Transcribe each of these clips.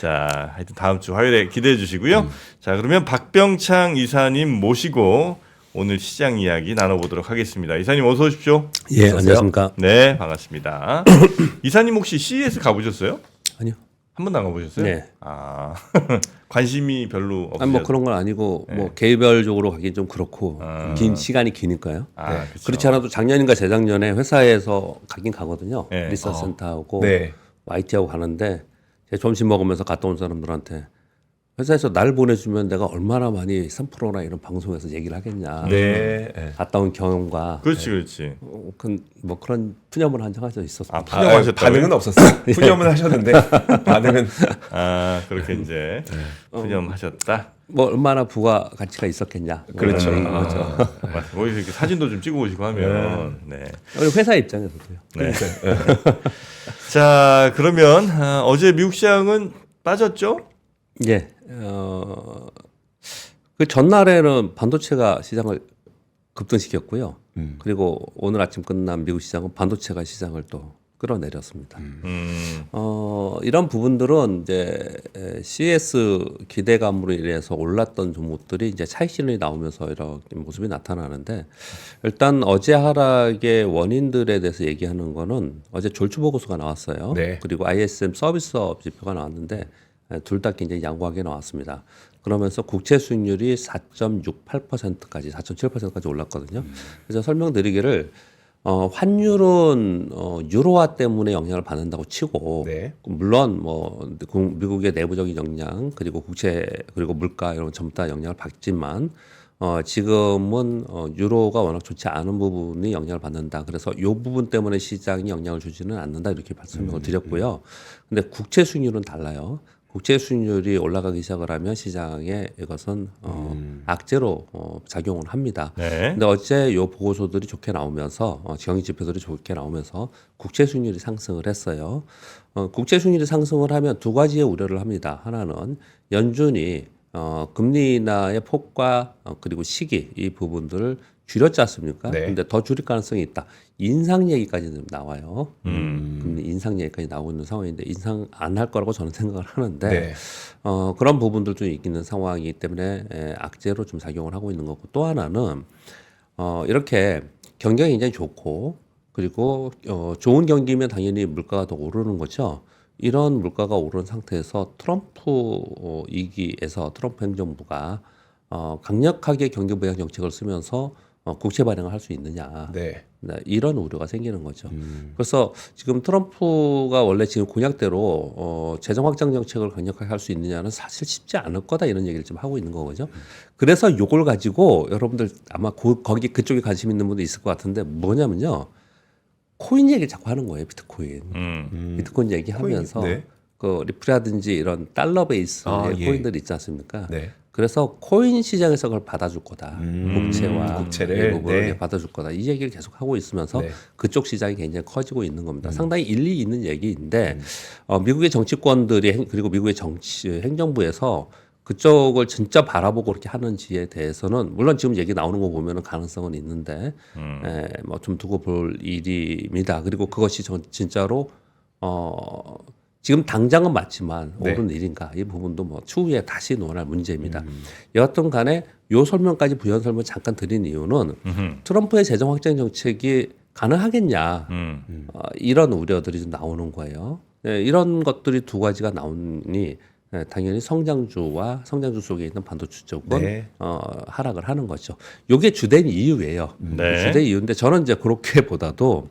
자, 하여튼 다음 주 화요일에 기대해 주시고요. 자, 그러면 박병창 이사님 모시고 오늘 시장 이야기 나눠보도록 하겠습니다. 이사님 어서 오십시오. 예, 안녕하십니까. 네, 반갑습니다. 이사님 혹시 CES 가보셨어요? 아니요. 한 번도 안 가보셨어요? 네. 아, 관심이 별로 없으셨어요? 아니 뭐 그런 건 아니고 뭐 개별적으로 가기 좀 그렇고 긴 시간이 기니까요. 아, 그쵸. 그렇지 않아도 작년인가 재작년에 회사에서 가긴 가거든요. 네. 리서치 센터하고 네. IT하고 가는데 제가 점심 먹으면서 갔다 온 사람들한테 회사에서 날 보내주면 내가 얼마나 많이 3%나 이런 방송에서 얘기를 하겠냐. 네. 갔다 온 경험과 그렇지, 그렇지. 뭐 그런 푸념을 한 적이 있었어요. 아, 푸념하셨다고요? 반응은 없었어요. 푸념은 하셨는데 반응은 아, 그렇게 이제 푸념하셨다. 뭐 얼마나 부가 가치가 있었겠냐. 뭐 그렇죠. 이런 거죠. 뭐 이렇게 사진도 좀 찍어 오시고 하면 네. 그리고 회사 입장에서도요. 네. 자, 그러면 어제 미국 시장은 빠졌죠? 예. 그 전날에는 반도체가 시장을 급등시켰고요. 그리고 오늘 아침 끝난 미국 시장은 반도체가 시장을 또 끌어내렸습니다. 이런 부분들은 이제 CES 기대감으로 인해서 올랐던 종목들이 이제 차익 실현이 나오면서 이런 모습이 나타나는데 일단 어제 하락의 원인들에 대해서 얘기하는 거는 어제 졸추 보고서가 나왔어요. 네. 그리고 ISM 서비스업 지표가 나왔는데 둘 다 굉장히 양호하게 나왔습니다. 그러면서 국채 수익률이 4.68%까지 4.7%까지 올랐거든요. 그래서 설명드리기를 환율은 유로화 때문에 영향을 받는다고 치고 네. 물론 뭐 미국의 내부적인 영향 그리고 국채 그리고 물가 이런 전부 다 영향을 받지만 지금은 유로가 워낙 좋지 않은 부분이 영향을 받는다. 그래서 이 부분 때문에 시장이 영향을 주지는 않는다 이렇게 설명을 드렸고요. 근데 국채 수익률은 달라요. 국채 수익률이 올라가기 시작을 하면 시장에 이것은 악재로 작용을 합니다. 네. 근데 어제 이 보고서들이 좋게 나오면서 경기 지표들이 좋게 나오면서 국채 수익률이 상승을 했어요. 국채 수익률이 상승을 하면 두 가지의 우려를 합니다. 하나는 연준이 금리 인하의 폭과 그리고 시기 이 부분들을 줄였지 않습니까? 네. 근데 더 줄일 가능성이 있다. 인상 얘기까지는 나와요. 금리 인상 얘기까지 나오고 있는 상황인데 인상 안 할 거라고 저는 생각을 하는데 네. 그런 부분들도 있는 상황이기 때문에 악재로 좀 작용을 하고 있는 거고 또 하나는 이렇게 경기가 굉장히 좋고 그리고 좋은 경기면 당연히 물가가 더 오르는 거죠. 이런 물가가 오른 상태에서 트럼프 이기에서 트럼프 행정부가 강력하게 경기 부양 정책을 쓰면서 국채 발행을 할 수 있느냐. 네. 네, 이런 우려가 생기는 거죠. 그래서 지금 트럼프가 원래 지금 공약대로 재정 확장 정책을 강력하게 할 수 있느냐는 사실 쉽지 않을 거다 이런 얘기를 지금 하고 있는 거거든요. 그래서 요걸 가지고 여러분들 아마 거기 그쪽에 관심 있는 분도 있을 것 같은데 뭐냐면요. 코인 얘기를 자꾸 하는 거예요. 비트코인. 비트코인 얘기하면서 코인, 네. 그 리플이라든지 이런 달러 베이스의 예. 코인들이 있지 않습니까? 네. 그래서 코인 시장에서 그걸 받아줄 거다. 국채와 국채를. 이 부분을 네. 받아줄 거다. 이 얘기를 계속 하고 있으면서 네. 그쪽 시장이 굉장히 커지고 있는 겁니다. 상당히 일리 있는 얘기인데 미국의 정치권들이 그리고 미국의 행정부에서 그쪽을 진짜 바라보고 그렇게 하는지에 대해서는 물론 지금 얘기 나오는 거 보면은 가능성은 있는데 뭐 좀 두고 볼 일입니다. 그리고 그것이 진짜로 지금 당장은 맞지만 네. 옳은 일인가 이 부분도 뭐 추후에 다시 논할 문제입니다. 여하튼 간에 요 설명까지 부연 설명 잠깐 드린 이유는 트럼프의 재정 확장 정책이 가능하겠냐 이런 우려들이 좀 나오는 거예요. 네, 이런 것들이 두 가지가 나오니 당연히 성장주와 성장주 속에 있는 반도체 쪽은 네. 하락을 하는 거죠. 이게 주된 이유예요. 네. 주된 이유인데 저는 이제 그렇게보다도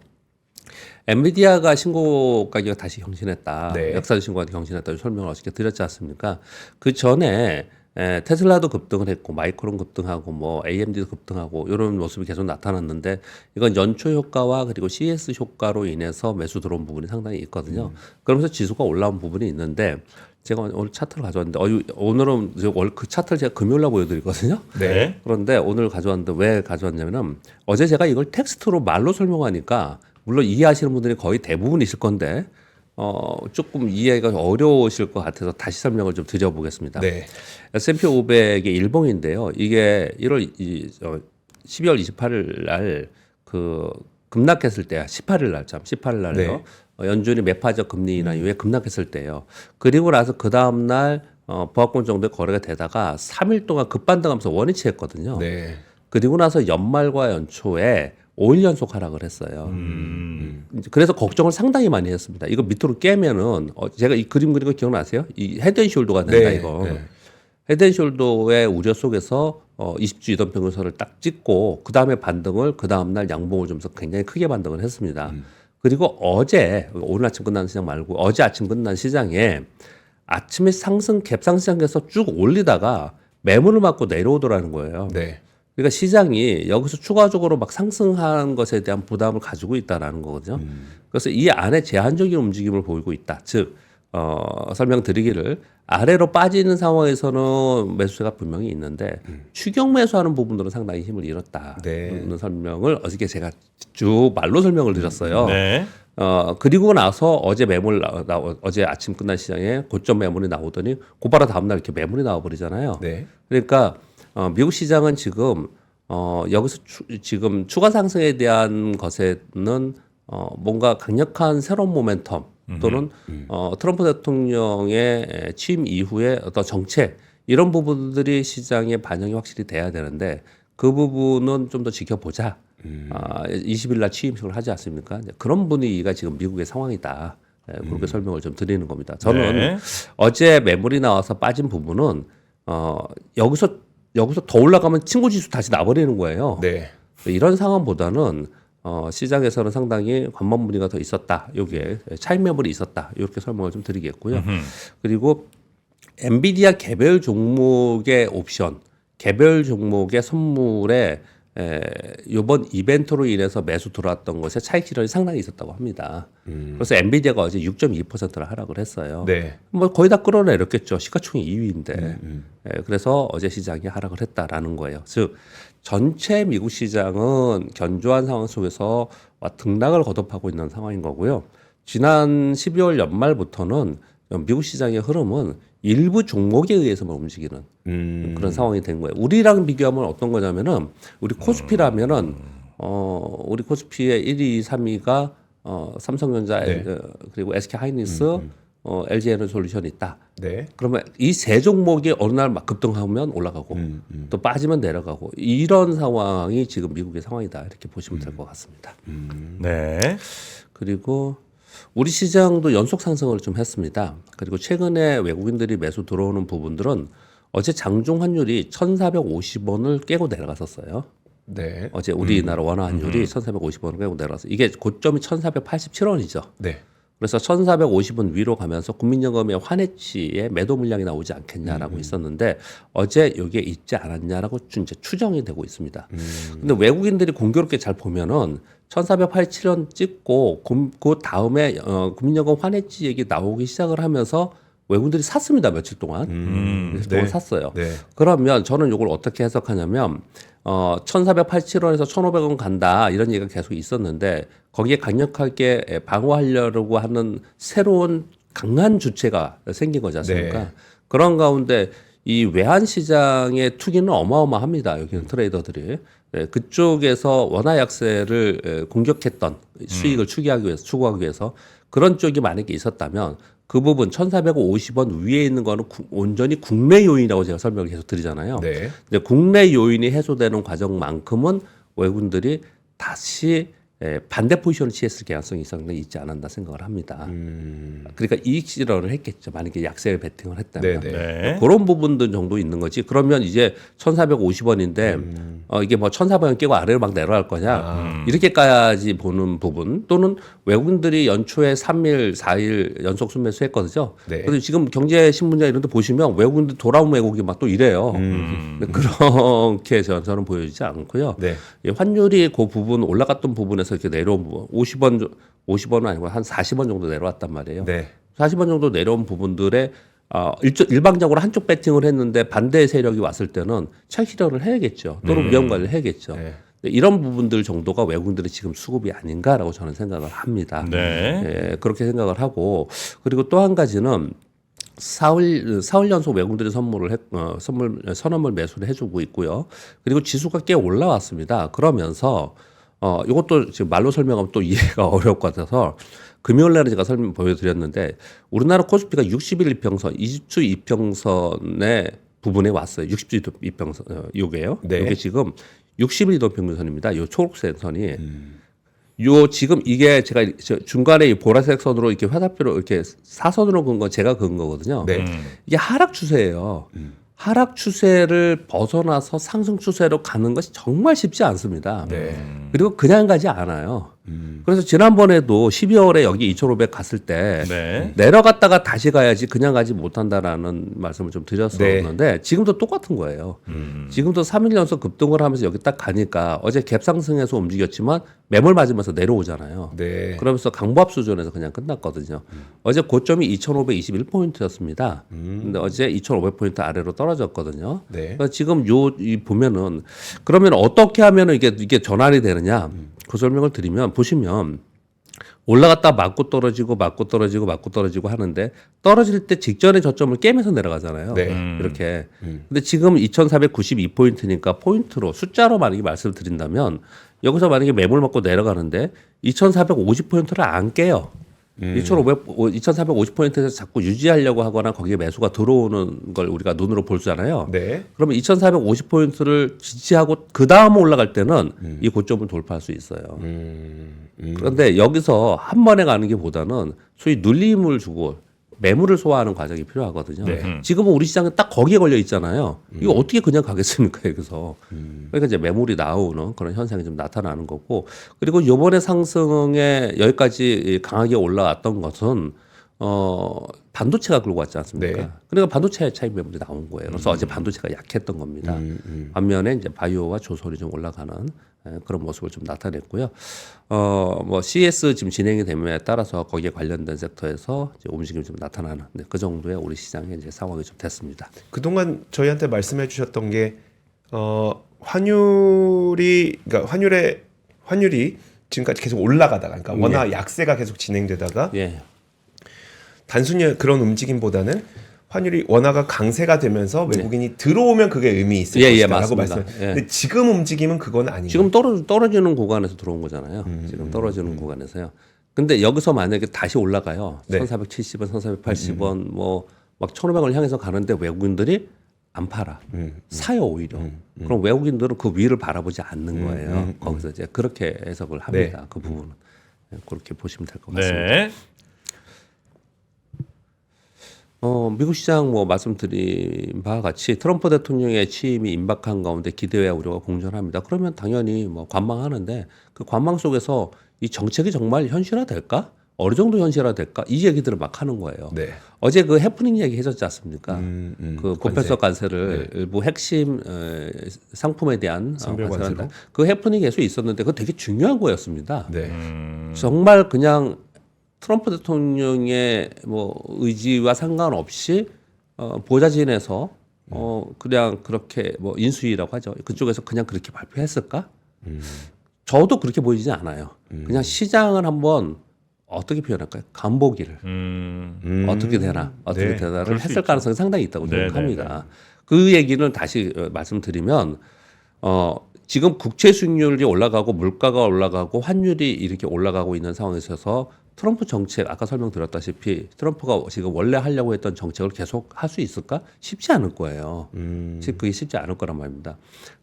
엔비디아가 신고 가격이 다시 경신했다. 네. 역사적 신고가 경신했다고 설명을 어저께 드렸지 않습니까? 그 전에 테슬라도 급등을 했고 마이크론 급등하고 뭐 AMD도 급등하고 이런 모습이 계속 나타났는데 이건 연초 효과와 그리고 CS 효과로 인해서 매수 들어온 부분이 상당히 있거든요. 그러면서 지수가 올라온 부분이 있는데 제가 오늘 차트를 가져왔는데 오늘은 그 차트를 제가 금요일 날 보여드리거든요. 네. 그런데 오늘 가져왔는데 왜 가져왔냐면은 어제 제가 이걸 텍스트로 말로 설명하니까 물론 이해하시는 분들이 거의 대부분 있을 건데 조금 이해가 어려우실 것 같아서 다시 설명을 좀 드려보겠습니다. 네. S&P 500의 일봉인데요. 이게 12월 28일 날 그 급락했을 때 18일 날요. 네. 연준이 매파적 금리 인하 이후에 급락했을 때예요. 그리고 나서 그 다음 날 보합권 정도의 거래가 되다가 3일 동안 급반등하면서 원위치 했거든요. 네. 그리고 나서 연말과 연초에 5일 연속 하락을 했어요. 그래서 걱정을 상당히 많이 했습니다. 이거 밑으로 깨면은 제가 이 그림 그린 거 기억나세요? 이 헤드앤숄더가 된다 네, 이거. 네. 헤드앤숄더의 우려 속에서 20주 이동 평균선을 딱 찍고 그 다음에 반등을 그 다음 날 양봉을 주면서 굉장히 크게 반등을 했습니다. 그리고 어제 오늘 아침 끝난 시장 말고 어제 아침 끝난 시장에 아침에 상승 갭상 시장에서 쭉 올리다가 매물을 맞고 내려오더라는 거예요. 네. 그러니까 시장이 여기서 추가적으로 막 상승하는 것에 대한 부담을 가지고 있다라는 거거든요. 그래서 이 안에 제한적인 움직임을 보이고 있다. 즉 설명드리기를 아래로 빠지는 상황에서는 매수세가 분명히 있는데 추격 매수하는 부분들은 상당히 힘을 잃었다. 네. 는 설명을 어저께 제가 쭉 말로 설명을 드렸어요. 네. 그리고 나서 어제 매물 어제 아침 끝난 시장에 고점 매물이 나오더니 곧바로 다음날 이렇게 매물이 나와버리잖아요. 네. 그러니까 미국 시장은 지금 여기서 지금 추가 상승에 대한 것에는 뭔가 강력한 새로운 모멘텀 또는 트럼프 대통령의 취임 이후에 어떤 정책 이런 부분들이 시장에 반영이 확실히 돼야 되는데 그 부분은 좀 더 지켜보자. 20일 날 취임식을 하지 않습니까? 그런 분위기가 지금 미국의 상황이다. 그렇게 설명을 좀 드리는 겁니다. 저는 네. 어제 매물이 나와서 빠진 부분은 여기서 더 올라가면 친구 지수 다시 나버리는 거예요. 네. 이런 상황보다는 시장에서는 상당히 관망 분위기가 더 있었다. 여기에 차익 매물이 있었다. 이렇게 설명을 좀 드리겠고요. 그리고 엔비디아 개별 종목의 옵션, 개별 종목의 선물에 이번 이벤트로 인해서 매수 들어왔던 것에 차익 실현이 상당히 있었다고 합니다. 그래서 엔비디아가 어제 6.2%를 하락을 했어요. 네. 뭐 거의 다 끌어내렸겠죠. 시가총액 2위인데. 그래서 어제 시장이 하락을 했다라는 거예요. 즉 전체 미국 시장은 견조한 상황 속에서 등락을 거듭하고 있는 상황인 거고요. 지난 12월 연말부터는 미국 시장의 흐름은 일부 종목에 의해서만 움직이는 그런 상황이 된 거예요. 우리랑 비교하면 어떤 거냐면은 우리 코스피라면은 우리 코스피의 1위, 3위가 삼성전자 네. 그리고 SK 하이닉스, LG 에너솔루션이 있다. 네. 그러면 이 세 종목이 어느 날 막 급등하면 올라가고 또 빠지면 내려가고 이런 상황이 지금 미국의 상황이다 이렇게 보시면 될 것 같습니다. 네. 그리고 우리 시장도 연속 상승을 좀 했습니다. 그리고 최근에 외국인들이 매수 들어오는 부분들은 어제 장중 환율이 1,450원을 깨고 내려갔었어요. 네. 어제 우리나라 원화 환율이 1,450원을 깨고 내려갔어요. 이게 고점이 1,487원이죠. 네. 그래서 1,450원 위로 가면서 국민연금의 환해치에 매도 물량이 나오지 않겠냐라고 있었는데 어제 여기에 있지 않았냐라고 이제 추정이 되고 있습니다. 근데 외국인들이 공교롭게 잘 보면은 1,487원 찍고 그 다음에 국민연금 환해치 얘기 나오기 시작을 하면서 외국인들이 샀습니다. 며칠 동안. 며칠 동안 네. 샀어요. 네. 그러면 저는 이걸 어떻게 해석하냐면 1,487원에서 1,500원 간다 이런 얘기가 계속 있었는데 거기에 강력하게 방어하려고 하는 새로운 강한 주체가 생긴 거지 않습니까? 네. 그런 가운데 이 외환 시장의 투기는 어마어마합니다. 여기는 트레이더들이. 네, 그쪽에서 원화 약세를 공격했던 수익을 추구하기 위해서 그런 쪽이 만약에 있었다면 그 부분 1,450원 위에 있는 거는 온전히 국내 요인이라고 제가 설명을 계속 드리잖아요. 네. 근데 국내 요인이 해소되는 과정만큼은 외국인들이 다시 반대 포지션을 취했을 가능성이 상당히 있지 않았나 생각을 합니다. 그러니까 이익 실현을 했겠죠. 만약에 약세 베팅을 했다면. 네, 네. 그런 부분들 정도 있는 거지. 그러면 이제 1,450원인데 이게 뭐 1,400원 깨고 아래로 막 내려갈 거냐. 이렇게까지 보는 부분 또는 외국인들이 연초에 3일, 4일 연속 순매수 했거든요. 네. 그래서 지금 경제신문이나 이런 데 보시면 외국인들 돌아온 외국이 막 또 이래요. 근데 그렇게 저는 보여지지 않고요. 네. 이 환율이 그 부분 올라갔던 부분에서 이렇게 내려온 부분 50원은 아니고 한 40원 정도 내려왔단 말이에요. 네. 40원 정도 내려온 부분들에 일방적으로 한쪽 배팅을 했는데 반대 세력이 왔을 때는 차익 실현을 해야겠죠. 또는 위험 관리를 해야겠죠. 네. 이런 부분들 정도가 외국인들의 지금 수급이 아닌가라고 저는 생각을 합니다. 네. 예, 그렇게 생각을 하고 그리고 또 한 가지는 사흘 연속 외국인들이 선언물 매수를 해주고 있고요. 그리고 지수가 꽤 올라왔습니다. 그러면서 이것도 지금 말로 설명하면 또 이해가 어려울 것 같아서 금요일 날에 제가 설명 보여드렸는데 우리나라 코스피가 60일 이평선, 20주 이평선의 부분에 왔어요. 60주 이평선 요게요. 네. 이게 지금 60일 이동 평균선입니다. 요 초록색 선이 요 지금 이게 제가 중간에 이 보라색 선으로 이렇게 화살표로 이렇게 사선으로 그은 건 제가 그은 거거든요. 네. 이게 하락 추세예요. 하락 추세를 벗어나서 상승 추세로 가는 것이 정말 쉽지 않습니다. 네. 그리고 그냥 가지 않아요. 그래서 지난번에도 12월에 여기 2,500 갔을 때 네. 내려갔다가 다시 가야지 그냥 가지 못한다라는 말씀을 좀 드렸었는데 지금도 똑같은 거예요. 지금도 3일 연속 급등을 하면서 여기 딱 가니까 어제 갭상승해서 움직였지만 매몰 맞으면서 내려오잖아요. 네. 그러면서 강보합 수준에서 그냥 끝났거든요. 어제 고점이 2,521포인트였습니다. 근데 어제 2,500포인트 아래로 떨어졌거든요. 네. 그러니까 지금 보면은 그러면 어떻게 하면 이게 전환이 되느냐? 그 설명을 드리면 보시면 올라갔다 맞고 떨어지고 하는데 떨어질 때 직전에 저점을 깨면서 내려가잖아요. 네. 이렇게. 근데 지금 2,492포인트니까 포인트로 숫자로 만약에 말씀을 드린다면 여기서 만약에 매물 맞고 내려가는데 2,450포인트를 안 깨요. 2,450포인트에서 자꾸 유지하려고 하거나 거기에 매수가 들어오는 걸 우리가 눈으로 보잖아요. 네. 그러면 2,450포인트를 지지하고 그 다음 올라갈 때는 이 고점을 돌파할 수 있어요. 그런데 여기서 한 번에 가는 게 보다는 소위 눌림을 주고 매물을 소화하는 과정이 필요하거든요. 네. 지금은 우리 시장은 딱 거기에 걸려 있잖아요. 이거 어떻게 그냥 가겠습니까, 여기서. 그러니까 이제 매물이 나오는 그런 현상이 좀 나타나는 거고. 그리고 이번에 상승에 여기까지 강하게 올라왔던 것은 반도체가 끌고 왔지 않습니까? 네. 그러니까 반도체 차익 매물이 나온 거예요. 그래서 어제 반도체가 약했던 겁니다. 반면에 이제 바이오와 조선이 좀 올라가는 그런 모습을 좀 나타냈고요. 뭐 CS 지금 진행이 됨에 따라서 거기에 관련된 섹터에서 이제 움직임이 좀 나타나는 그 정도의 우리 시장의 이제 상황이 좀 됐습니다. 그동안 저희한테 말씀해 주셨던 게 환율이 그러니까 환율이 지금까지 계속 올라가다가 그러니까 워낙 약세가 계속 진행되다가 예. 단순히 그런 움직임보다는 환율이 원화가 강세가 되면서 외국인이 들어오면 그게 의미 있을 것이다라고 맞습니다. 말씀. 예. 근데 지금 움직임은 그건 아니에요. 지금 떨어지는 구간에서 들어온 거잖아요. 지금 떨어지는 구간에서요. 근데 여기서 만약에 다시 올라가요. 네. 1,470원, 1,480원, 뭐 막 1,500원을 향해서 가는데 외국인들이 안 팔아. 사요, 오히려. 그럼 외국인들은 그 위를 바라보지 않는 거예요. 거기서 이제 그렇게 해석을 합니다. 네. 그 부분은. 그렇게 보시면 될 것 같습니다. 네. 미국 시장 뭐 말씀드린 바와 같이 트럼프 대통령의 취임이 임박한 가운데 기대와 우려가 공존합니다. 그러면 당연히 뭐 관망하는데 그 관망 속에서 이 정책이 정말 현실화될까? 어느 정도 현실화될까? 이 얘기들을 막 하는 거예요. 네. 어제 그 해프닝 얘기 해줬지 않습니까? 그 관세. 보편적 관세를 일부 핵심 상품에 대한 선별 관세를 관세로? 그 해프닝이 계속 있었는데 그거 되게 중요한 거였습니다. 네. 정말 그냥 트럼프 대통령의 뭐 의지와 상관없이 보좌진에서 그냥 그렇게 뭐 인수위라고 하죠. 그쪽에서 그냥 그렇게 발표했을까? 저도 그렇게 보이지 않아요. 그냥 시장을 한번 어떻게 표현할까요? 간보기를 어떻게 되나 어떻게 네, 되나를 그럴 수 했을 있죠. 가능성이 상당히 있다고 네, 생각합니다. 그 얘기는 다시 말씀드리면 지금 국채 수익률이 올라가고 물가가 올라가고 환율이 이렇게 올라가고 있는 상황에 있어서 트럼프 정책 아까 설명드렸다시피 트럼프가 지금 원래 하려고 했던 정책을 계속 할 수 있을까? 쉽지 않을 거예요. 그게 쉽지 않을 거란 말입니다.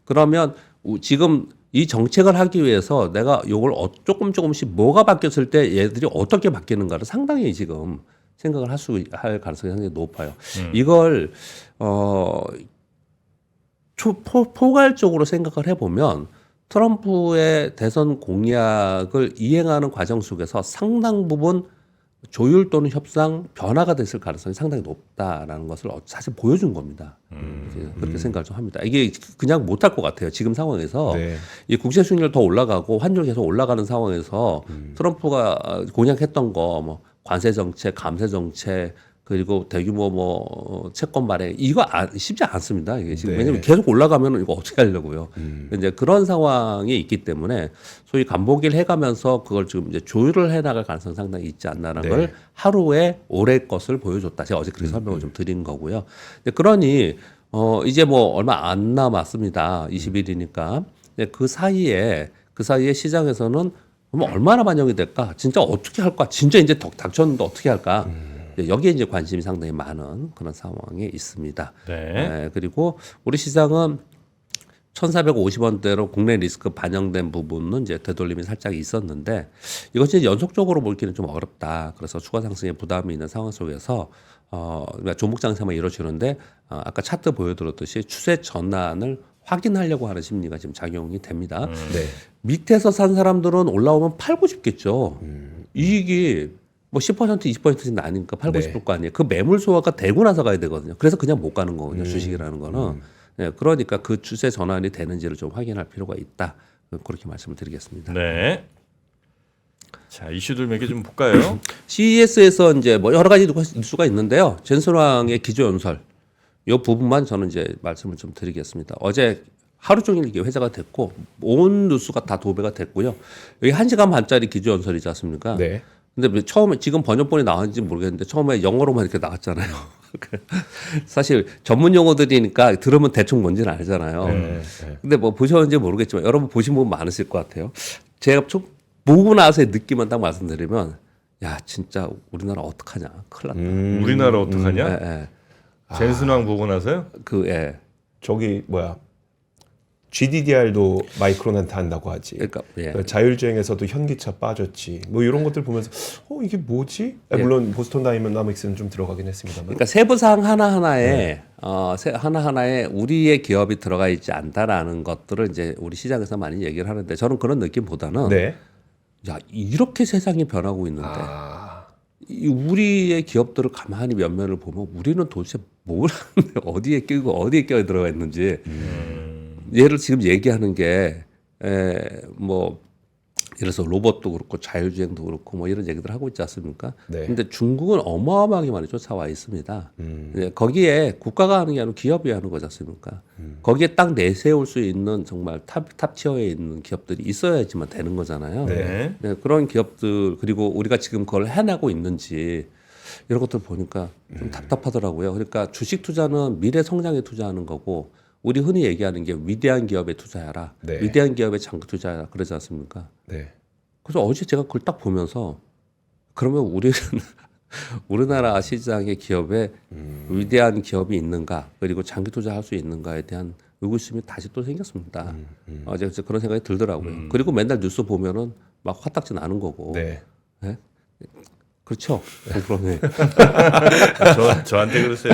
그러면 지금 이 정책을 하기 위해서 내가 요걸 조금씩 뭐가 바뀌었을 때 얘들이 어떻게 바뀌는가를 상당히 지금 생각을 할 가능성이 상당히 높아요. 이걸 포괄적으로 생각을 해보면 트럼프의 대선 공약을 이행하는 과정 속에서 상당 부분 조율 또는 협상 변화가 됐을 가능성이 상당히 높다라는 것을 사실 보여준 겁니다. 그렇게 생각을 좀 합니다. 이게 그냥 못할 것 같아요. 지금 상황에서 네. 이 국채 수익률 더 올라가고 환율 계속 올라가는 상황에서 트럼프가 공약했던 거 뭐 관세 정책, 감세 정책 그리고 대규모 뭐 채권 발행 이거 쉽지 않습니다. 이게 지금 네. 왜냐면 계속 올라가면 이거 어떻게 하려고요. 이제 그런 상황이 있기 때문에 소위 간보기를 해가면서 그걸 지금 이제 조율을 해나갈 가능성이 상당히 있지 않나라는 네. 걸 하루에 올해 것을 보여줬다. 제가 어제 그렇게 설명을 좀 드린 거고요. 그러니 이제 뭐 얼마 안 남았습니다. 20일이니까. 그 사이에 시장에서는 그러면 얼마나 반영이 될까? 진짜 어떻게 할까? 진짜 이제 닥쳤는데 어떻게 할까? 여기에 이제 관심이 상당히 많은 그런 상황에 있습니다. 네. 그리고 우리 시장은 1,450원대로 국내 리스크 반영된 부분은 이제 되돌림이 살짝 있었는데 이것이 연속적으로 볼기는 좀 어렵다. 그래서 추가 상승에 부담이 있는 상황 속에서 그러니까 종목 장세만 이루어지는데 아까 차트 보여드렸듯이 추세 전환을 확인하려고 하는 심리가 지금 작용이 됩니다. 네. 밑에서 산 사람들은 올라오면 팔고 싶겠죠. 이익이 뭐 10% 20%씩 나니까 팔고 네. 싶을 거 아니에요. 그 매물 소화가 되고 나서 가야 되거든요. 그래서 그냥 못 가는 거거든요. 주식이라는 거는. 네, 그러니까 그 추세 전환이 되는지를 좀 확인할 필요가 있다. 그렇게 말씀을 드리겠습니다. 네. 자, 이슈들 몇 개 좀 볼까요? CES에서 이제 뭐 여러 가지 뉴스가 있는데요. 젠슨왕의 기조연설 이 부분만 저는 이제 말씀을 좀 드리겠습니다. 어제 하루 종일 이게 회자가 됐고 온 뉴스가 다 도배가 됐고요. 여기 1시간 반짜리 기조연설이지 않습니까? 네. 근데 처음에 지금 번역본이 나왔는지 모르겠는데 처음에 영어로만 이렇게 나왔잖아요. 사실 전문 용어들이니까 들으면 대충 뭔지는 알잖아요. 네. 근데 뭐 보셨는지 모르겠지만 여러분 보신 분 많으실 것 같아요. 제가 좀 보고 나서의 느낌만 딱 말씀드리면 야 진짜 우리나라 어떡하냐 큰일 났다. 우리나라 어떡하냐? 예, 예. 젠슨왕 보고 나서요? 예. 저기 뭐야 GDDR도 마이크론한테 한다고 하지. 그러니까 예. 자율주행에서도 현기차 빠졌지. 뭐 이런 것들 보면서 이게 뭐지? 물론 보스턴 다이나믹스는 좀 들어가긴 했습니다만. 그러니까 세부사항 하나하나에 하나하나에 우리의 기업이 들어가 있지 않다라는 것들을 이제 우리 시장에서 많이 얘기를 하는데 저는 그런 느낌보다는 네. 야 이렇게 세상이 변하고 있는데 이 우리의 기업들을 가만히 면면을 보면 우리는 도대체 뭘 하는데 어디에 끼고 어디에 껴 들어가 있는지 얘를 지금 얘기하는 게 뭐 예를 들어서 로봇도 그렇고 자율주행도 그렇고 뭐 이런 얘기들 하고 있지 않습니까? 네. 근데 중국은 어마어마하게 많이 쫓아와 있습니다. 거기에 국가가 하는 게 아니고 기업이 하는 거지 않습니까? 거기에 딱 내세울 수 있는 정말 탑 티어에 있는 기업들이 있어야지만 되는 거잖아요. 네. 네, 그런 기업들 그리고 우리가 지금 그걸 해나고 있는지 이런 것들 보니까 좀 답답하더라고요. 그러니까 주식 투자는 미래 성장에 투자하는 거고 우리 흔히 얘기하는 게 위대한 기업에 투자해라. 네. 위대한 기업에 장기 투자해라. 그러지 않습니까? 네. 그래서 어제 제가 그걸 딱 보면서 그러면 우리는 우리나라 시장의 기업에 위대한 기업이 있는가 그리고 장기 투자할 수 있는가에 대한 의구심이 다시 또 생겼습니다. 어제 그런 생각이 들더라고요. 그리고 맨날 뉴스 보면은 막 화딱지 나는 거고. 네. 네? 그렇죠. 그러네. 저한테 그러세요.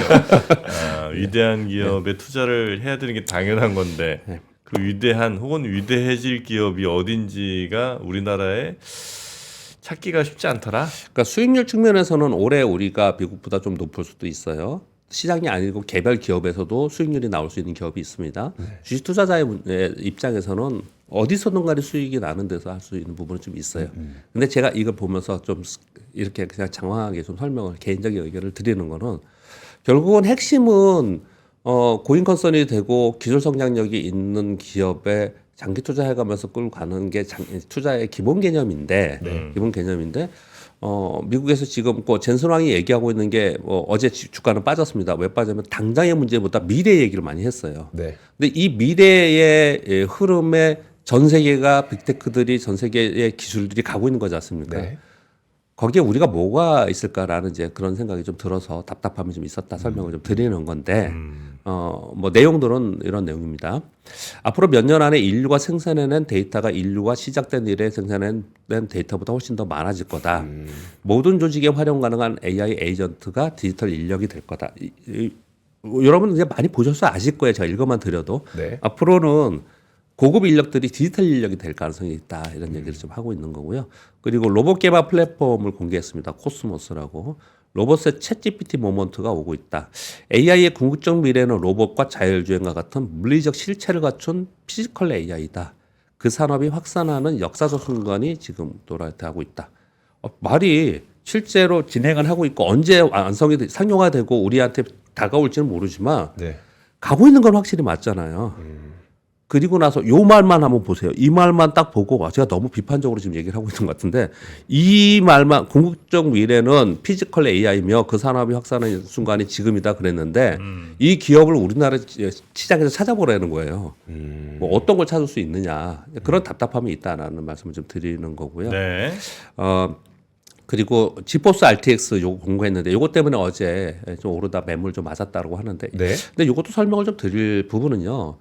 위대한 기업에 투자를 해야 되는 게 당연한 건데 그 위대한 혹은 위대해질 기업이 어딘지가 우리나라에 찾기가 쉽지 않더라. 그러니까 수익률 측면에서는 올해 우리가 미국보다 좀 높을 수도 있어요. 시장이 아니고 개별 기업에서도 수익률이 나올 수 있는 기업이 있습니다. 주식 투자자의 입장에서는 어디서든 간에 수익이 나는 데서 할 수 있는 부분은 좀 있어요. 근데 제가 이걸 보면서 좀 이렇게 그냥 장황하게 좀 설명을 개인적인 의견을 드리는 거는 결국은 핵심은 고인 컨선이 되고 기술 성장력이 있는 기업에 장기 투자해가면서 끌고 가는 게 투자의 기본 개념인데 기본 개념인데 미국에서 지금 젠슨왕이 얘기하고 있는 게 어제 주가는 빠졌습니다. 왜 빠졌냐면 당장의 문제보다 미래 얘기를 많이 했어요. 네. 근데 이 미래의 흐름에 전 세계가 빅테크들이 전 세계의 기술들이 가고 있는 거지 않습니까? 네. 거기에 우리가 뭐가 있을까라는 이제 그런 생각이 좀 들어서 답답함이 좀 있었다 설명을 좀 드리는 건데 뭐 내용들은 이런 내용입니다. 앞으로 몇 년 안에 인류가 생산해낸 데이터가 인류가 시작된 이래 생산해낸 데이터보다 훨씬 더 많아질 거다. 모든 조직에 활용 가능한 AI 에이전트가 디지털 인력이 될 거다. 여러분 이제 많이 보셔서 아실 거예요. 제가 읽어만 드려도 네. 앞으로는 고급 인력들이 디지털 인력이 될 가능성이 있다 이런 얘기를 좀 하고 있는 거고요. 그리고 로봇 개발 플랫폼을 공개했습니다. 코스모스라고. 로봇의 챗GPT 모먼트가 오고 있다. AI의 궁극적 미래는 로봇과 자율주행과 같은 물리적 실체를 갖춘 피지컬 AI다. 그 산업이 확산하는 역사적 순간이 지금 도래하고 있다. 말이 실제로 진행을 하고 있고 언제 완성이 상용화되고 우리한테 다가올지는 모르지만 네. 가고 있는 건 확실히 맞잖아요. 그리고 나서 요 말만 한번 보세요. 이 말만 딱 보고 제가 너무 비판적으로 지금 얘기를 하고 있는 것 같은데 이 말만 궁극적 미래는 피지컬 AI며 그 산업이 확산하는 순간이 지금이다 그랬는데 이 기업을 우리나라 시장에서 찾아보라는 거예요. 뭐 어떤 걸 찾을 수 있느냐 그런 답답함이 있다라는 말씀을 좀 드리는 거고요. 네. 그리고 지포스 RTX 요거 공부했는데 요거 때문에 어제 좀 오르다 매물 좀 맞았다고 하는데 네. 근데 요것도 설명을 좀 드릴 부분은요.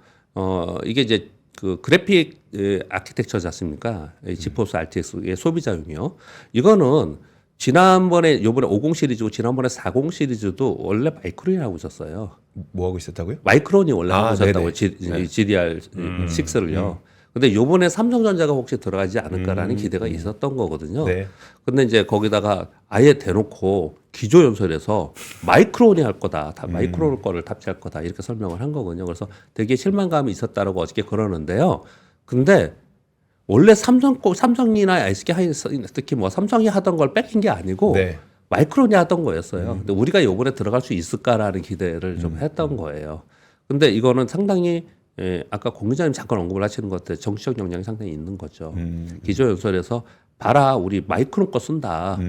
이게 이제 그 그래픽 아키텍처지 않습니까? 이 지포스 RTX의 소비자용이요. 이거는 지난번에 요번에 50 시리즈고 지난번에 40 시리즈도 원래 마이크론이 하고 있었어요. 뭐 하고 있었다고요? 마이크론이 원래 하고 있었다고 네네. GDR6를. 근데 요번에 삼성전자가 혹시 들어가지 않을까라는 기대가 있었던 거거든요. 네. 근데 이제 거기다가 아예 대놓고 기조 연설에서 마이크론이 할 거다. 다 마이크론 거를 탑재할 거다. 이렇게 설명을 한 거거든요. 그래서 되게 실망감이 있었다라고 어저께 그러는데요. 근데 원래 삼성이나 SK 하이닉스 특히 뭐 삼성이 하던 걸 뺏긴 게 아니고 네. 마이크론이 하던 거였어요. 근데 우리가 요번에 들어갈 수 있을까라는 기대를 좀 했던 거예요. 근데 이거는 상당히 아까 공 기자님 잠깐 언급을 하시는 것 같아요. 정치적 역량이 상당히 있는 거죠. 기조 연설에서 봐라 우리 마이크론 거 쓴다.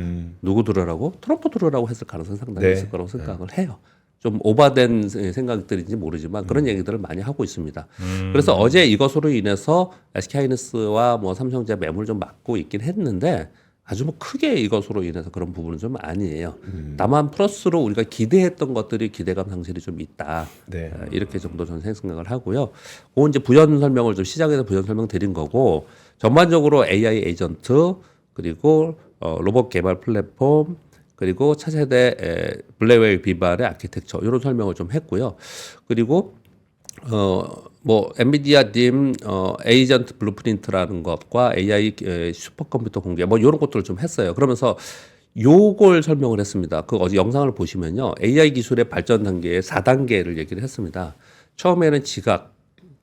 누구 들으라고? 트럼프 들으라고 했을 가능성이 상당히 네. 있을 거라고 생각을 해요. 좀 오바된 생각들인지 모르지만 그런 얘기들을 많이 하고 있습니다. 그래서 어제 이것으로 인해서 SK하이닉스와 뭐 삼성전자 매물 좀 맞고 있긴 했는데 아주 뭐 크게 이것으로 인해서 그런 부분은 좀 아니에요. 다만 플러스로 우리가 기대했던 것들이 기대감 상실이 좀 있다. 네. 이렇게 정도 저는 생각을 하고요. 그건 이제 부연 설명을 좀 시작에서 부연 설명 드린 거고 전반적으로 AI 에이전트 그리고 로봇 개발 플랫폼 그리고 차세대 블랙웨이 비발의 아키텍처 이런 설명을 좀 했고요. 그리고 뭐 엔비디아 딤 에이전트 블루프린트라는 것과 AI 슈퍼컴퓨터 공개 뭐 이런 것들을 좀 했어요. 그러면서 요걸 설명을 했습니다. 그 어제 영상을 보시면요. AI 기술의 발전 단계의 4단계를 얘기를 했습니다. 처음에는 지각,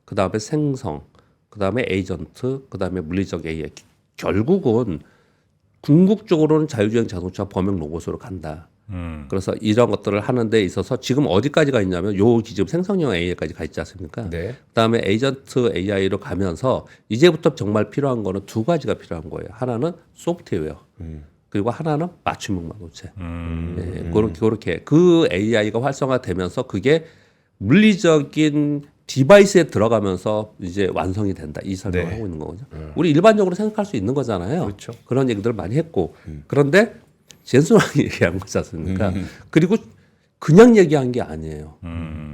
그다음에 생성, 그다음에 에이전트, 그다음에 물리적 AI. 결국은 궁극적으로는 자율주행 자동차 범용 로봇으로 간다. 그래서 이런 것들을 하는 데 있어서 지금 어디까지가 있냐면 요 지금 생성형 AI까지 가 있지 않습니까? 네. 그다음에 에이전트 AI로 가면서 이제부터 정말 필요한 거는 두 가지가 필요한 거예요. 하나는 소프트웨어. 그리고 하나는 맞춤형 반도체. 그렇게 그 AI가 활성화되면서 그게 물리적인 디바이스에 들어가면서 이제 완성이 된다. 이 설명을 네. 하고 있는 거거든요. 우리 일반적으로 생각할 수 있는 거잖아요. 그렇죠. 그런 얘기들을 많이 했고. 그런데 젠슨왕이 얘기한 거지 않습니까? 그리고 그냥 얘기한 게 아니에요.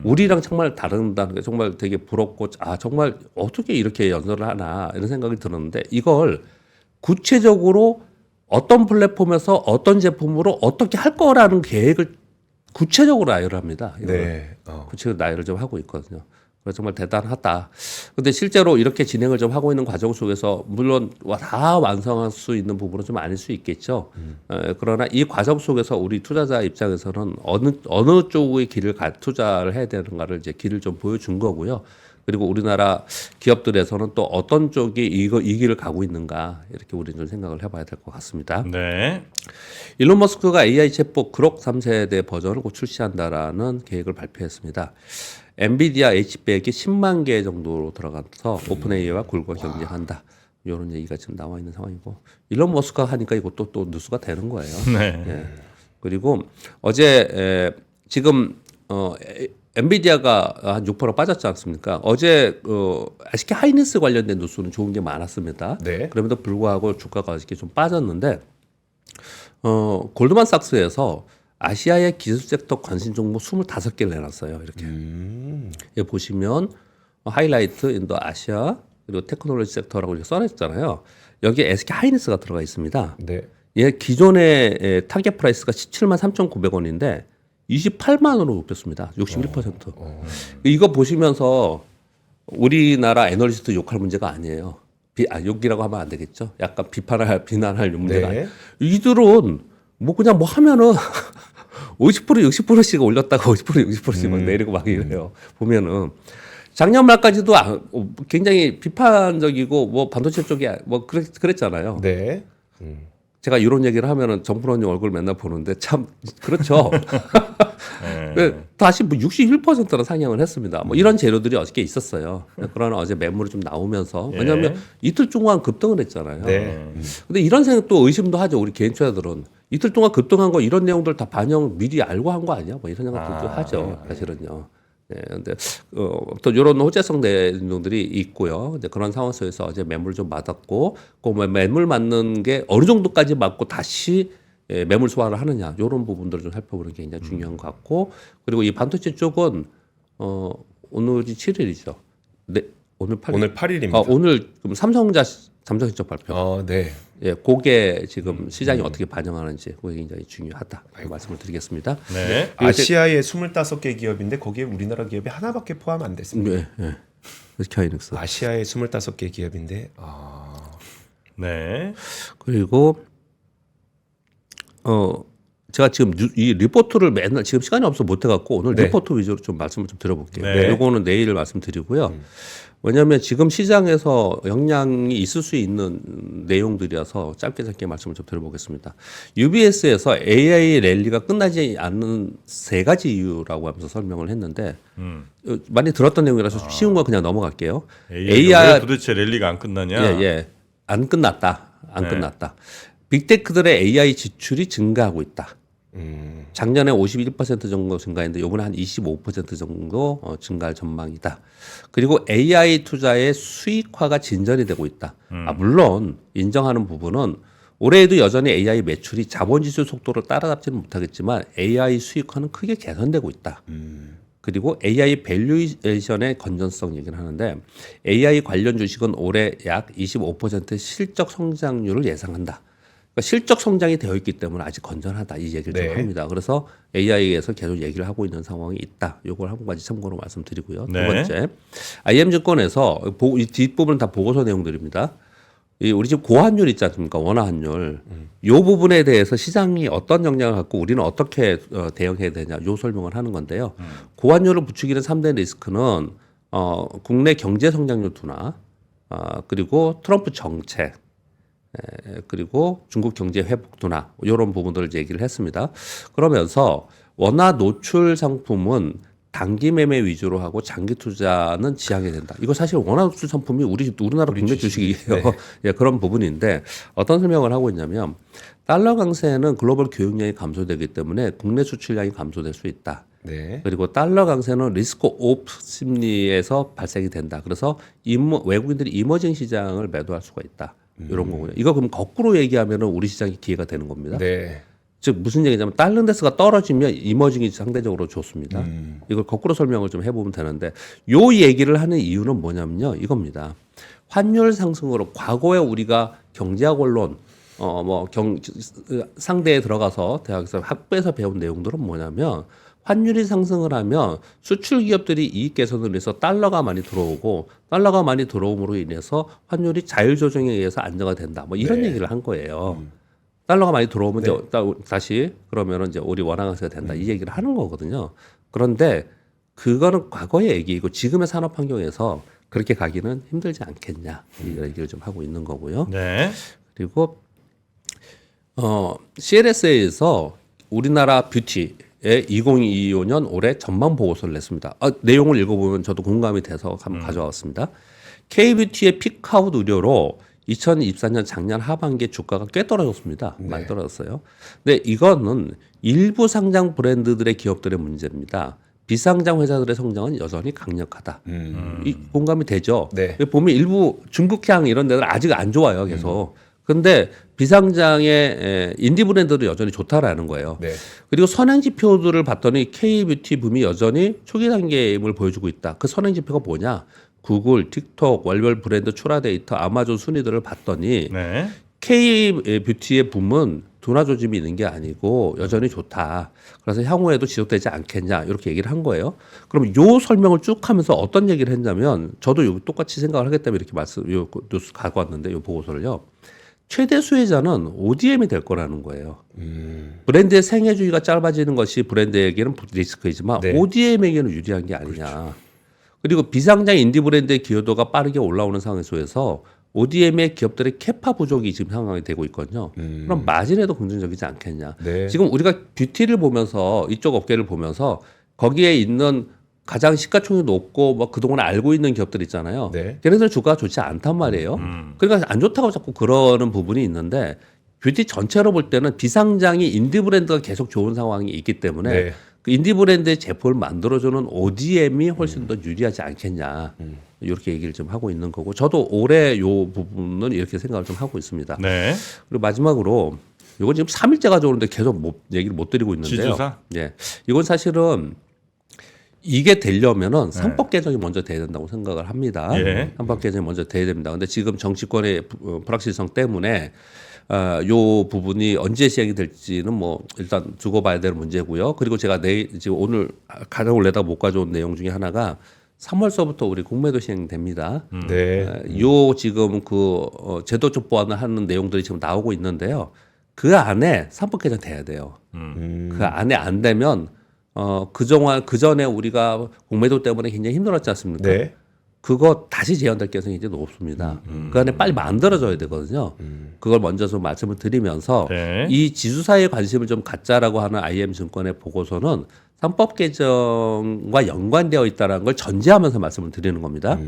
우리랑 정말 다른다는 게 정말 되게 부럽고 정말 어떻게 이렇게 연설을 하나 이런 생각이 들었는데 이걸 구체적으로 어떤 플랫폼에서 어떤 제품으로 어떻게 할 거라는 계획을 구체적으로 나열을 합니다. 네. 구체적으로 나열을 좀 하고 있거든요. 그래서 정말 대단하다. 근데 실제로 이렇게 진행을 좀 하고 있는 과정 속에서 물론 다 완성할 수 있는 부분은 좀 아닐 수 있겠죠. 그러나 이 과정 속에서 우리 투자자 입장에서는 어느 쪽의 길을 투자를 해야 되는가를 이제 길을 좀 보여준 거고요. 그리고 우리나라 기업들에서는 또 어떤 쪽이 이 길을 가고 있는가 이렇게 우리는 좀 생각을 해봐야 될 것 같습니다. 네. 일론 머스크가 AI 챗봇 그록 3세대 버전을 곧 출시한다라는 계획을 발표했습니다. 엔비디아 H100이 10만 개 정도로 들어가서 오픈 AI와 구글과 경쟁한다. 이런 얘기가 지금 나와 있는 상황이고 일론 머스크가 하니까 이것도 또 뉴스가 되는 거예요. 네. 예. 그리고 어제 지금 엔비디아가 한 6% 빠졌지 않습니까? 어제 SK 하이닉스 관련된 뉴스는 좋은 게 많았습니다. 네. 그럼에도 불구하고 주가가 어저께 좀 빠졌는데 골드만삭스에서 아시아의 기술 섹터 관심 종목 25개를 내놨어요. 이렇게. 여기 보시면 하이라이트 인도 아시아 그리고 테크놀로지 섹터라고 이렇게 써놨잖아요. 여기에 SK 하이닉스가 들어가 있습니다. 네. 얘 기존의 타겟 프라이스가 17만 3,900원인데 28만 원으로 높였습니다. 61%. 이거 보시면서 우리나라 애널리스트 욕할 문제가 아니에요. 욕이라고 하면 안 되겠죠. 약간 비난할 문제가 네. 아니에요. 이들은 뭐 그냥 뭐 하면은 50% 60%씩 올렸다가 50% 60%씩 막 내리고 막 이래요. 보면은 작년 말까지도 굉장히 비판적이고 뭐 반도체 쪽에 뭐 그랬잖아요. 네. 제가 이런 얘기를 하면은 정프로님 얼굴 맨날 보는데 참 그렇죠. 네. 다시 뭐 61%나 상향을 했습니다. 뭐 이런 재료들이 어저께 있었어요. 그러나 어제 매물이 좀 나오면서 왜냐하면 이틀 동안 급등을 했잖아요. 네. 근데 이런 생각 또 의심도 하죠. 우리 개인 투자들은 이틀 동안 급등한 거 이런 내용들 다 반영 미리 알고 한 거 아니야? 뭐 이런 생각도 하죠. 사실은요. 네, 근데 또 이런 호재성 내용들이 있고요. 이제 그런 상황 속에서 어제 매물 좀 맞았고, 그 매물 맞는 게 어느 정도까지 맞고 다시 매물 소화를 하느냐 이런 부분들을 좀 살펴보는 게 굉장히 중요한 것 같고, 그리고 이 반도체 쪽은 오늘이 7일이죠. 네, 오늘 8일. 오늘 8일입니다. 오늘 그럼 삼성전자 실적 발표. 네. 예, 그게 지금 시장이 어떻게 반영하는지 그게 굉장히 중요하다. 그 말씀을 드리겠습니다. 네. 아시아의 25개 기업인데 거기에 우리나라 기업이 하나밖에 포함 안 됐습니다. 네, SK하이닉스. 아시아의 25개 기업인데 네. 그리고 제가 지금 이 리포트를 맨날 지금 시간이 없어 못 해갖고 오늘 네. 리포트 위주로 좀 말씀을 좀 드려볼게요. 네. 이거는 내일 말씀드리고요. 왜냐하면 지금 시장에서 영향이 있을 수 있는 내용들이라서 짧게 말씀을 좀 드려보겠습니다. UBS에서 AI 랠리가 끝나지 않는 세 가지 이유라고 하면서 설명을 했는데 많이 들었던 내용이라서 쉬운 거 그냥 넘어갈게요. AI가 왜 도대체 랠리가 안 끝나냐? 안 끝났다. 끝났다. 빅테크들의 AI 지출이 증가하고 있다. 작년에 51% 정도 증가했는데 이번에 한 25% 정도 증가할 전망이다. 그리고 AI 투자의 수익화가 진전이 되고 있다. 물론 인정하는 부분은 올해에도 여전히 AI 매출이 자본 지출 속도를 따라잡지는 못하겠지만 AI 수익화는 크게 개선되고 있다. 그리고 AI 밸류에이션의 건전성 얘기를 하는데 AI 관련 주식은 올해 약 25% 실적 성장률을 예상한다. 그러니까 실적 성장이 되어 있기 때문에 아직 건전하다 이 얘기를 좀 합니다. 그래서 AI에서 계속 얘기를 하고 있는 상황이 있다. 이걸 한 가지 참고로 말씀드리고요. 네. 두 번째, IM증권에서 이 뒷부분은 다 보고서 내용들입니다. 우리 지금 고환율 있지 않습니까? 원화환율. 이 부분에 대해서 시장이 어떤 영향을 갖고 우리는 어떻게 대응해야 되냐 이 설명을 하는 건데요. 고환율을 부추기는 3대 리스크는 국내 경제 성장률 둔화, 그리고 트럼프 정책, 그리고 중국 경제 회복 둔화 이런 부분들을 얘기를 했습니다. 그러면서 원화 노출 상품은 단기 매매 위주로 하고 장기 투자는 지향해야 된다. 이거 사실 원화 노출 상품이 우리나라 국내 주식이에요. 예, 그런 부분인데 어떤 설명을 하고 있냐면 달러 강세는 글로벌 교역량이 감소되기 때문에 국내 수출량이 감소될 수 있다. 네. 그리고 달러 강세는 리스크 오프 심리에서 발생이 된다. 그래서 외국인들이 이머징 시장을 매도할 수가 있다. 이런 거군요. 이거 그럼 거꾸로 얘기하면 우리 시장이 기회가 되는 겁니다. 네. 즉 무슨 얘기냐면 달러인데스가 떨어지면 이머징이 상대적으로 좋습니다. 이걸 거꾸로 설명을 좀 해보면 되는데 요 얘기를 하는 이유는 뭐냐면요. 이겁니다. 환율 상승으로 과거에 우리가 경제학 원론 상대에 들어가서 대학에서 학부에서 배운 내용들은 뭐냐면 환율이 상승을 하면 수출 기업들이 이익 개선을 위해서 달러가 많이 들어오고 달러가 많이 들어옴으로 인해서 환율이 자율 조정에 의해서 안정화 된다. 뭐 이런 얘기를 한 거예요. 달러가 많이 들어오면 이제 다시 그러면은 이제 우리 원화 강세가 된다. 이 얘기를 하는 거거든요. 그런데 그거는 과거의 얘기이고 지금의 산업 환경에서 그렇게 가기는 힘들지 않겠냐. 이 얘기를 좀 하고 있는 거고요. 네. 그리고 CLSA에서 우리나라 뷰티의 2025년 올해 전망 보고서를 냈습니다. 내용을 읽어보면 저도 공감이 돼서 한번 가져왔습니다. K뷰티의 픽아웃 우려로 2024년 작년 하반기에 주가가 꽤 떨어졌습니다. 많이 떨어졌어요. 근데 이거는 일부 상장 브랜드들의 기업들의 문제입니다. 비상장 회사들의 성장은 여전히 강력하다. 이 공감이 되죠. 네. 보면 일부 중국향 이런 데는 아직 안 좋아요. 계속. 근데 비상장의 인디 브랜드도 여전히 좋다라는 거예요. 네. 그리고 선행 지표들을 봤더니 K뷰티 붐이 여전히 초기 단계임을 보여주고 있다. 그 선행 지표가 뭐냐? 구글, 틱톡, 월별 브랜드 출하 데이터, 아마존 순위들을 봤더니 네. K뷰티의 붐은 둔화 조짐이 있는 게 아니고 여전히 좋다. 그래서 향후에도 지속되지 않겠냐 이렇게 얘기를 한 거예요. 그럼 요 설명을 쭉 하면서 어떤 얘기를 했냐면 저도 요 똑같이 생각을 하기 때문에 이렇게 요 뉴스 갖고 왔는데 요 보고서를요. 최대 수혜자는 ODM이 될 거라는 거예요. 브랜드의 생애주의가 짧아지는 것이 브랜드에게는 리스크이지만 네. ODM에게는 유리한 게 아니냐. 그리고 비상장 인디 브랜드의 기여도가 빠르게 올라오는 상황 속에서 ODM의 기업들의 캐파 부족이 지금 상황이 되고 있거든요. 그럼 마진에도 긍정적이지 않겠냐. 네. 지금 우리가 뷰티를 보면서 이쪽 업계를 보면서 거기에 있는 가장 시가총액이 높고 뭐 그동안 알고 있는 기업들 있잖아요. 네. 걔네들 주가가 좋지 않단 말이에요. 그러니까 안 좋다고 자꾸 그러는 부분이 있는데 뷰티 전체로 볼 때는 비상장이 인디 브랜드가 계속 좋은 상황이 있기 때문에 네. 그 인디 브랜드의 제품을 만들어주는 ODM이 훨씬 더 유리하지 않겠냐. 이렇게 얘기를 좀 하고 있는 거고 저도 올해 요 부분은 이렇게 생각을 좀 하고 있습니다. 네. 그리고 마지막으로 이건 지금 3일째 가져오는데 계속 얘기를 못 드리고 있는데요. 지주사? 예. 이건 사실은 이게 되려면은 상법 개정이 먼저 돼야 된다고 생각을 합니다. 예. 상법 개정이 먼저 돼야 됩니다. 근데 지금 정치권의 불확실성 때문에 요 부분이 언제 시행이 될지는 뭐 일단 두고 봐야 될 문제고요. 그리고 제가 지금 오늘 가져올래다 못 가져온 내용 중에 하나가 3월서부터 우리 공매도 시행됩니다. 네. 요 지금 그 제도적 보완을 하는 내용들이 지금 나오고 있는데요. 그 안에 상법 개정 돼야 돼요. 그 안에 안 되면 그 전에 우리가 공매도 때문에 굉장히 힘들었지 않습니까? 네. 그거 다시 재현될 가능성이 이제 높습니다. 그 안에 빨리 만들어져야 되거든요. 그걸 먼저 좀 말씀을 드리면서 네. 이 지주사에 관심을 좀 갖자라고 하는 IM증권의 보고서는 상법 개정과 연관되어 있다는 걸 전제하면서 말씀을 드리는 겁니다.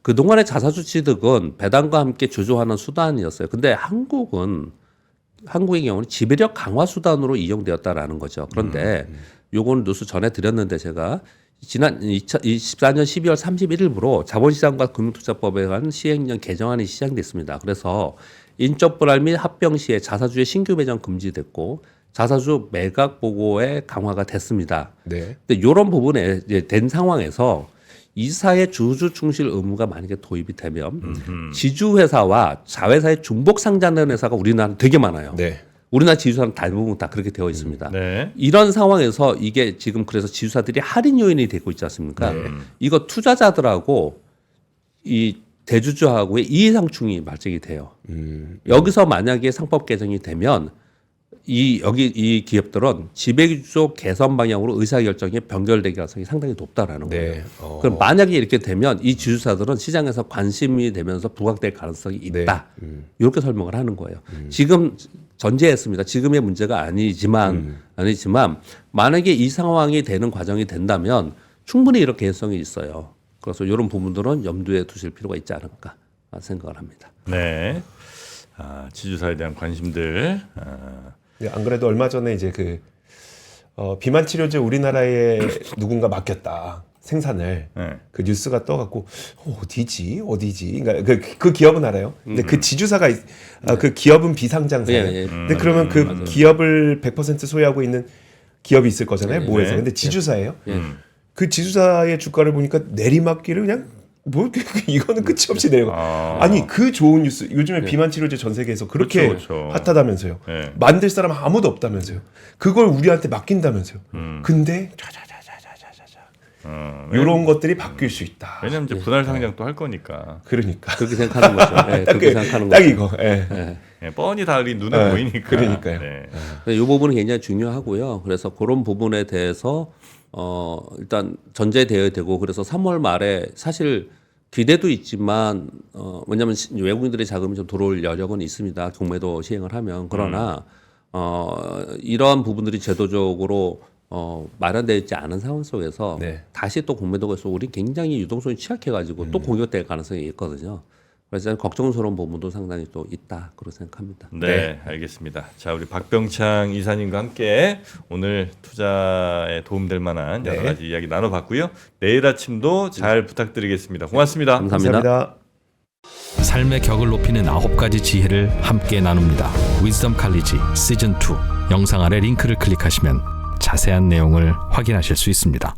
그동안의 자사주 취득은 배당과 함께 주조하는 수단이었어요. 근데 한국의 경우는 지배력 강화 수단으로 이용되었다라는 거죠. 그런데 요건 뉴스 전해 드렸는데 제가 지난 2024년 12월 31일부로 자본시장과 금융투자법에 관한 시행령 개정안이 시행됐습니다. 그래서 인적 불알 및 합병 시에 자사주의 신규 배정 금지됐고 자사주 매각 보고에 강화가 됐습니다. 네. 근데 이런 부분에 이제 된 상황에서 이사의 주주 충실 의무가 만약에 도입이 되면 지주회사와 자회사의 중복 상장된 회사가 우리나라는 되게 많아요. 네. 우리나라 지주사는 대부분 다 그렇게 되어 있습니다. 네. 이런 상황에서 이게 지금 그래서 지주사들이 할인 요인이 되고 있지 않습니까? 이거 투자자들하고 이 대주주하고의 이해상충이 발생이 돼요. 여기서 만약에 상법 개정이 되면 이 기업들은 지배구조 개선 방향으로 의사결정이 변결될 가능성이 상당히 높다라는 거예요. 네. 그럼 만약에 이렇게 되면 이 지주사들은 시장에서 관심이 되면서 부각될 가능성이 있다. 이렇게 설명을 하는 거예요. 지금 전제했습니다. 지금의 문제가 아니지만 만약에 이 상황이 되는 과정이 된다면 충분히 이런 개연성이 있어요. 그래서 이런 부분들은 염두에 두실 필요가 있지 않을까 생각을 합니다. 네. 지주사에 대한 관심들. 네, 안 그래도 얼마 전에 이제 비만 치료제 우리나라에 누군가 맡겼다 생산을 네. 그 뉴스가 떠갖고 어디지? 그러니까 그 기업은 알아요. 근데 그 지주사가 그 기업은 비상장사예요. 예, 예. 근데 그러면 그 기업을 100% 소유하고 있는 기업이 있을 거잖아요. 모에서. 근데 지주사예요. 그 지주사의 주가를 보니까 내리막길을 그냥 이거는 끝이 없이 내려가. 아니 그 좋은 뉴스 요즘에 비만 치료제 전 세계에서 그렇게 그렇죠. 핫하다면서요. 네. 만들 사람 아무도 없다면서요. 그걸 우리한테 맡긴다면서요. 근데 이런 것들이 바뀔 수 있다. 왜냐면 이제 분할 상장 또 할 거니까. 그러니까 그렇게 생각하는 거죠. 네, 그렇게 생각하는 딱 거죠. 이거. 예. 네, 뻔히 다 우리 눈에 보이니까. 그러니까요. 네. 이 부분은 굉장히 중요하고요. 그래서 그런 부분에 대해서 일단 전제되어야 되고 그래서 3월 말에 사실 기대도 있지만 왜냐하면 외국인들의 자금이 좀 들어올 여력은 있습니다. 공매도 시행을 하면 그러나 이러한 부분들이 제도적으로 마련되어 있지 않은 상황 속에서 네. 다시 또 공매도가 있어 우리 굉장히 유동성이 취약해가지고 또 공격될 가능성이 있거든요. 그래서 걱정스러운 부분도 상당히 또 있다 그렇게 생각합니다. 네, 알겠습니다. 자, 우리 박병창 이사님과 함께 오늘 투자에 도움될 만한 여러 가지 이야기 나눠봤고요. 내일 아침도 잘 부탁드리겠습니다. 고맙습니다. 감사합니다. 삶의 격을 높이는 9가지 지혜를 함께 나눕니다. 위즈덤 칼리지 시즌 2 영상 아래 링크를 클릭하시면 자세한 내용을 확인하실 수 있습니다.